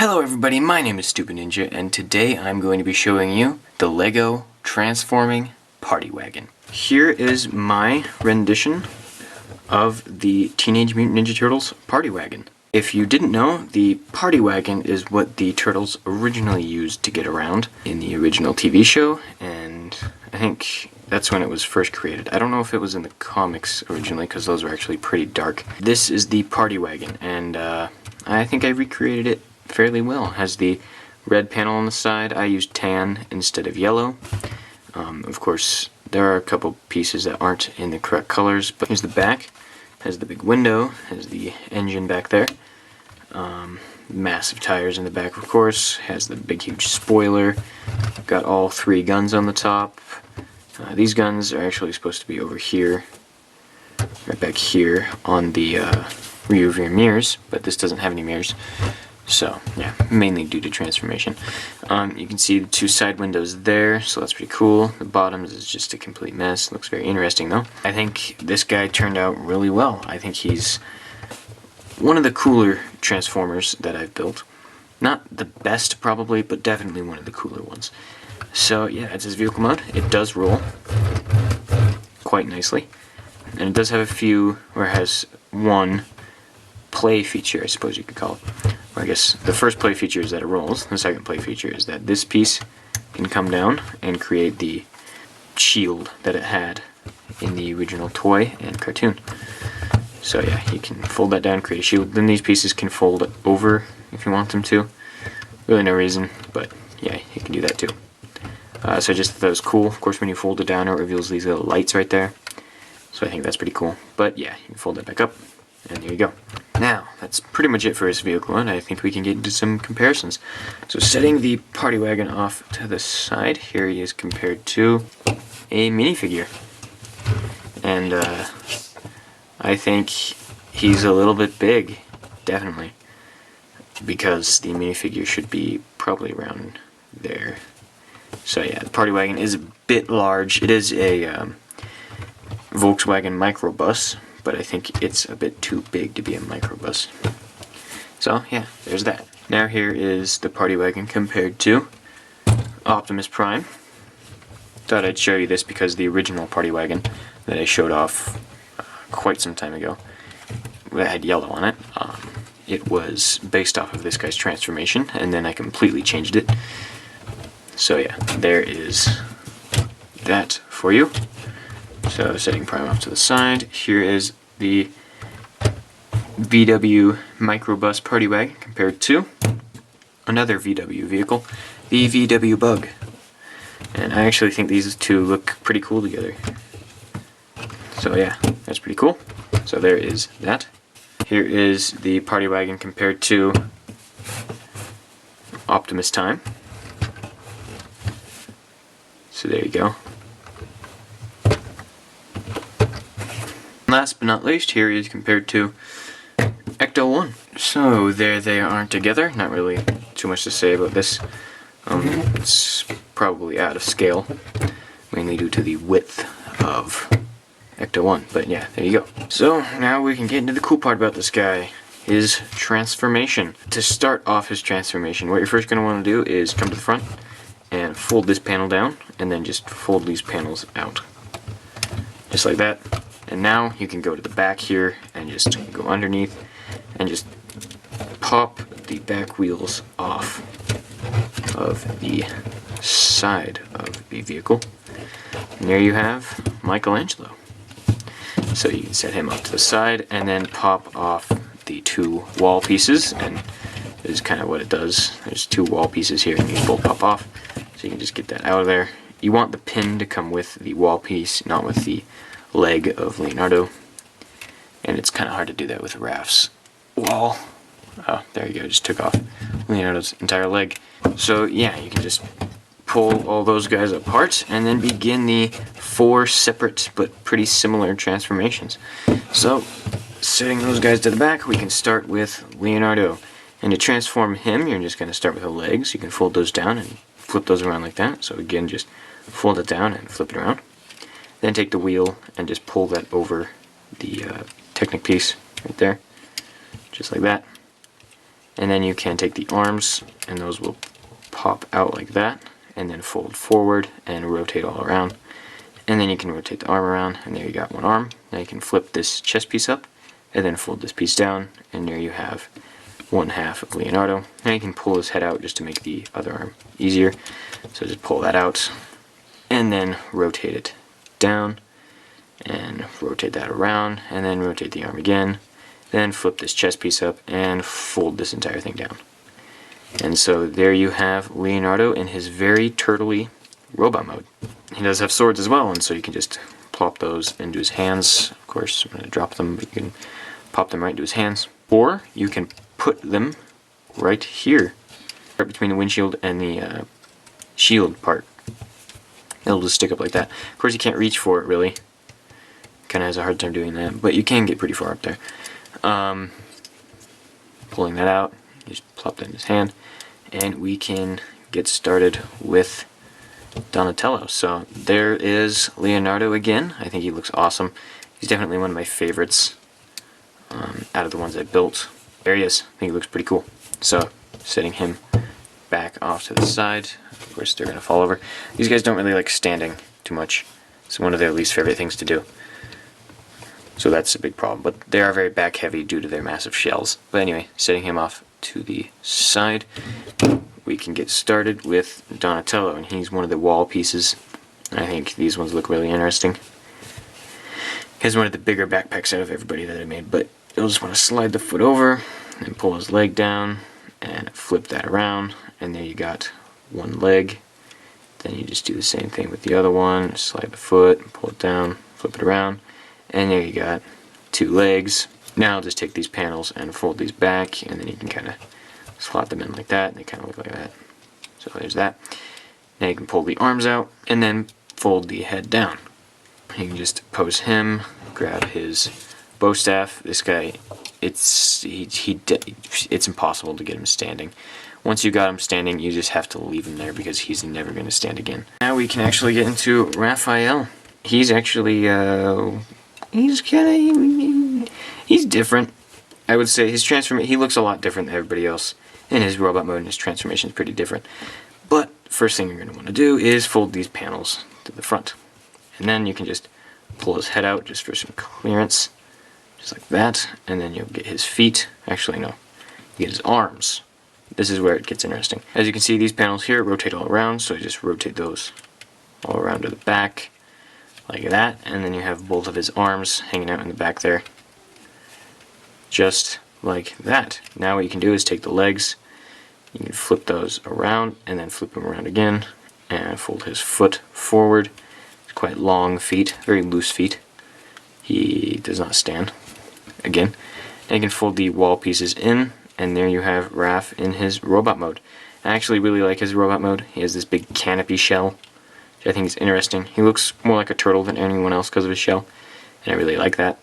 Hello everybody, my name is Stupid Ninja, and today I'm going to be showing you the LEGO Transforming Party Wagon. Here is my rendition of the Teenage Mutant Ninja Turtles Party Wagon. If you didn't know, the Party Wagon is what the Turtles originally used to get around in the original TV show, and I think that's when it was first created. I don't know if it was in the comics originally, because those were actually pretty dark. This is the Party Wagon, and I think I recreated it fairly well. It has the red panel on the side. I used tan instead of yellow. Of course, there are a couple pieces that aren't in the correct colors, but here's the back. Has the big window, has the engine back there. Massive tires in the back, of course. Has the big huge spoiler. Got all three guns on the top. These guns are actually supposed to be over here, right back here on the rear view mirrors, but this doesn't have any mirrors. So, yeah, mainly due to transformation. You can see the two side windows there, so that's pretty cool. The bottom is just a complete mess. Looks very interesting, though. I think this guy turned out really well. I think he's one of the cooler Transformers that I've built. Not the best, probably, but definitely one of the cooler ones. So, yeah, it's his vehicle mode. It does roll quite nicely. And it does have a few, or has one play feature, I suppose you could call it. Or I guess the first play feature is that it rolls. The second play feature is that this piece can come down and create the shield that it had in the original toy and cartoon. So yeah, you can fold that down, create a shield. Then these pieces can fold over if you want them to. Really no reason, but yeah, you can do that too. So I just thought that was cool. Of course, when you fold it down, it reveals these little lights right there. So I think that's pretty cool. But yeah, you can fold that back up, and there you go. Now, that's pretty much it for his vehicle, and I think we can get into some comparisons. So setting the Party Wagon off to the side, here he is compared to a minifigure. And I think he's a little bit big, definitely, because the minifigure should be probably around there. So yeah, the Party Wagon is a bit large. It is a Volkswagen microbus, but I think it's a bit too big to be a microbus. So yeah, there's that. Now here is the Party Wagon compared to Optimus Prime. Thought I'd show you this because the original Party Wagon that I showed off quite some time ago, that had yellow on it, it was based off of this guy's transformation, and then I completely changed it. So yeah, there is that for you. So setting Prime off to the side, here is the VW Microbus Party Wagon compared to another VW vehicle, the VW Bug. And I actually think these two look pretty cool together. So yeah, that's pretty cool. So there is that. Here is the Party Wagon compared to Optimus Time. So there you go. Last but not least, here is compared to Ecto 1. So there they are together. Not really too much to say about this. It's probably out of scale, mainly due to the width of Ecto 1. But yeah, there you go. So now we can get into the cool part about this guy. His transformation. To start off his transformation, what you're first going to want to do is come to the front and fold this panel down, and then just fold these panels out. Just like that. And now you can go to the back here and just go underneath and just pop the back wheels off of the side of the vehicle. And there you have Michelangelo. So you can set him up to the side and then pop off the two wall pieces, and this is kind of what it does. There's two wall pieces here and these both pop off. So you can just get that out of there. You want the pin to come with the wall piece, not with the leg of Leonardo, and it's kind of hard to do that with Raph's wall. Oh, there you go, just took off Leonardo's entire leg. So yeah, you can just pull all those guys apart and then begin the 4 separate but pretty similar transformations. So setting those guys to the back, we can start with Leonardo. And to transform him, you're just going to start with the legs. You can fold those down and flip those around like that. So again, just fold it down and flip it around. Then take the wheel and just pull that over the Technic piece right there, just like that. And then you can take the arms, and those will pop out like that, and then fold forward and rotate all around. And then you can rotate the arm around, and there you got one arm. Now you can flip this chest piece up, and then fold this piece down, and there you have one half of Leonardo. Now you can pull his head out just to make the other arm easier. So just pull that out, and then rotate it down, and rotate that around, and then rotate the arm again. Then flip this chest piece up, and fold this entire thing down. And so there you have Leonardo in his very turtly robot mode. He does have swords as well, and so you can just plop those into his hands. Of course, I'm going to drop them, but you can pop them right into his hands. Or you can put them right here, right between the windshield and the shield part. It'll just stick up like that. Of course, you can't reach for it, really. Kind of has a hard time doing that, but you can get pretty far up there. Pulling that out, you just plop that in his hand, and we can get started with Donatello. So there is Leonardo again. I think he looks awesome. He's definitely one of my favorites out of the ones I built. There he is. I think he looks pretty cool. So setting him back off to the side. Of course, they're going to fall over. These guys don't really like standing too much. It's one of their least favorite things to do. So that's a big problem. But they are very back heavy due to their massive shells. But anyway, setting him off to the side, we can get started with Donatello. And he's one of the wall pieces. I think these ones look really interesting. He has one of the bigger backpacks out of everybody that I made. But you'll just want to slide the foot over and pull his leg down and flip that around. And there you got one leg. Then you just do the same thing with the other one. Slide the foot, pull it down, flip it around. And there you got two legs. Now I'll just take these panels and fold these back, and then you can kind of slot them in like that, and they kind of look like that. So there's that. Now you can pull the arms out, and then fold the head down. You can just pose him, grab his bow staff. This guy, it's impossible to get him standing. Once you got him standing, you just have to leave him there because he's never going to stand again. Now we can actually get into Raphael. He's actually, he's different. I would say his transformation, he looks a lot different than everybody else. In his robot mode, and his transformation is pretty different. But first thing you're going to want to do is fold these panels to the front. And then you can just pull his head out just for some clearance. Just like that. And then you'll get his feet. Actually, no. You get his arms. This is where it gets interesting. As you can see, these panels here rotate all around. So you just rotate those all around to the back. Like that. And then you have both of his arms hanging out in the back there. Just like that. Now what you can do is take the legs, you can flip those around and then flip them around again and fold his foot forward. It's quite long feet, very loose feet. He does not stand. Again. And you can fold the wall pieces in, and there you have Raph in his robot mode. I actually really like his robot mode. He has this big canopy shell, which I think is interesting. He looks more like a turtle than anyone else because of his shell, and I really like that.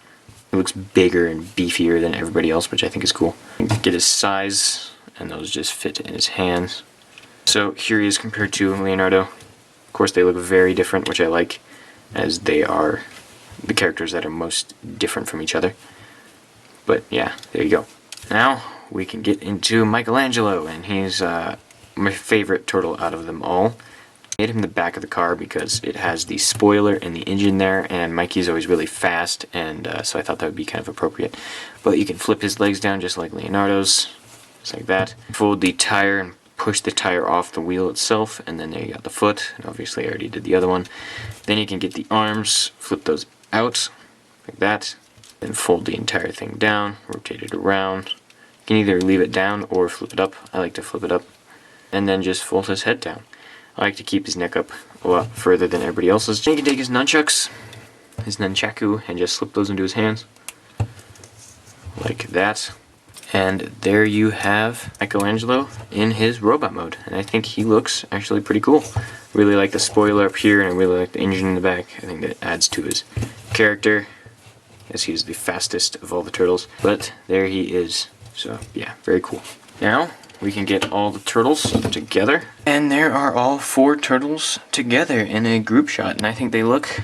He looks bigger and beefier than everybody else, which I think is cool. You can get his size, and those just fit in his hands. So here he is compared to Leonardo. Of course, they look very different, which I like, as they are the characters that are most different from each other. But yeah, there you go. Now we can get into Michelangelo, and he's my favorite turtle out of them all. I made him the back of the car because it has the spoiler and the engine there, and Mikey's always really fast, and so I thought that would be kind of appropriate. But you can flip his legs down just like Leonardo's, just like that. Fold the tire and push the tire off the wheel itself, and then there you got the foot, and obviously I already did the other one. Then you can get the arms, flip those out, like that, then fold the entire thing down, rotate it around. You can either leave it down or flip it up. I like to flip it up. And then just fold his head down. I like to keep his neck up a lot further than everybody else's. You can take his nunchucks, his nunchaku, and just slip those into his hands. Like that. And there you have Michelangelo in his robot mode. And I think he looks actually pretty cool. Really like the spoiler up here, and I really like the engine in the back. I think that adds to his character, as he's the fastest of all the turtles. But there he is. So yeah, very cool. Now we can get all the turtles together. And there are all 4 turtles together in a group shot, and I think they look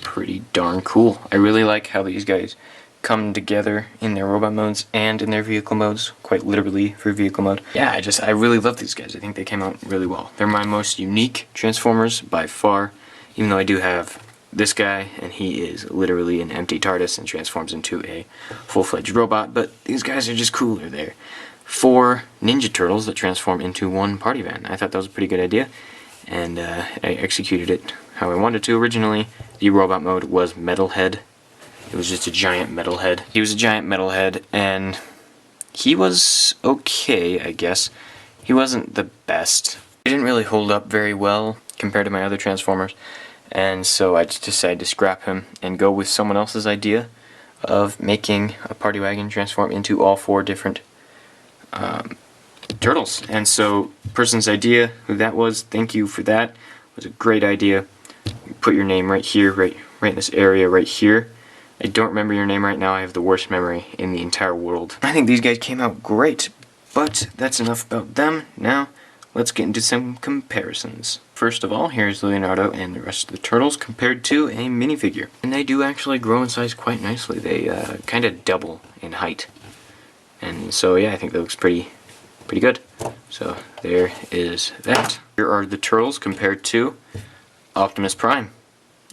pretty darn cool. I really like how these guys come together in their robot modes and in their vehicle modes, quite literally for vehicle mode. Yeah, I really love these guys. I think they came out really well. They're my most unique Transformers by far, even though I do have this guy, and he is literally an empty TARDIS and transforms into a full-fledged robot, but these guys are just cooler. They're 4 Ninja Turtles that transform into one Party Van. I thought that was a pretty good idea, and I executed it how I wanted to. Originally, the robot mode was Metalhead. It was just a giant metalhead. He was a giant metalhead, and he was okay, I guess. He wasn't the best. He didn't really hold up very well compared to my other Transformers, and so I just decided to scrap him and go with someone else's idea of making a Party Wagon transform into all 4 different turtles. And so, person's idea, who that was, thank you for that. It was a great idea. You put your name right here, right in this area right here. I don't remember your name right now. I have the worst memory in the entire world. I think these guys came out great, but that's enough about them. Now, let's get into some comparisons. First of all, here's Leonardo and the rest of the turtles compared to a minifigure. And they do actually grow in size quite nicely. They kind of double in height. And so, yeah, I think that looks pretty good. So, there is that. Here are the turtles compared to Optimus Prime.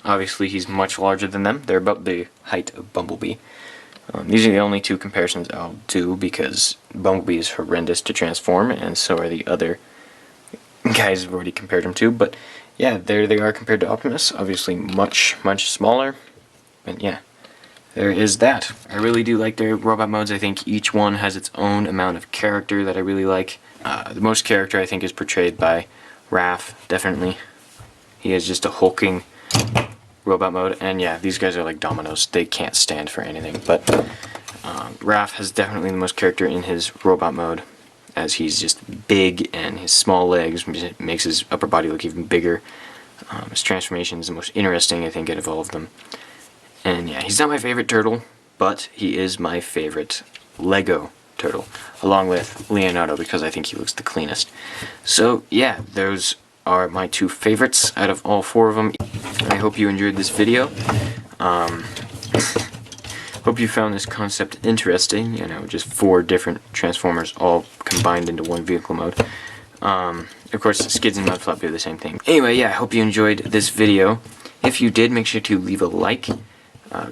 Obviously, he's much larger than them. They're about the height of Bumblebee. These are the only 2 comparisons I'll do because Bumblebee is horrendous to transform, and so are the other guys I've already compared him to. But yeah, there they are compared to Optimus. Obviously, much most smaller. But yeah, there is that. I really do like their robot modes. I think each one has its own amount of character that I really like. The most character I think is portrayed by Raph, definitely. He is just a hulking robot mode, and yeah, these guys are like dominoes. They can't stand for anything, but Raph has definitely the most character in his robot mode, as he's just big, and his small legs makes his upper body look even bigger. His transformation is the most interesting, I think, out of all of them. And yeah, he's not my favorite turtle, but he is my favorite Lego turtle, along with Leonardo, because I think he looks the cleanest. So yeah, those are my 2 favorites out of all 4 of them. I hope you enjoyed this video. Hope you found this concept interesting. You know, just 4 different Transformers all combined into one vehicle mode. Of course, Skids and Mudflap do the same thing. Anyway, yeah, I hope you enjoyed this video. If you did, make sure to leave a like.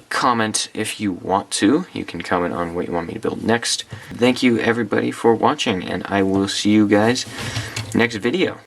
Comment if you want to. You can comment on what you want me to build next. Thank you everybody for watching, and I will see you guys next video.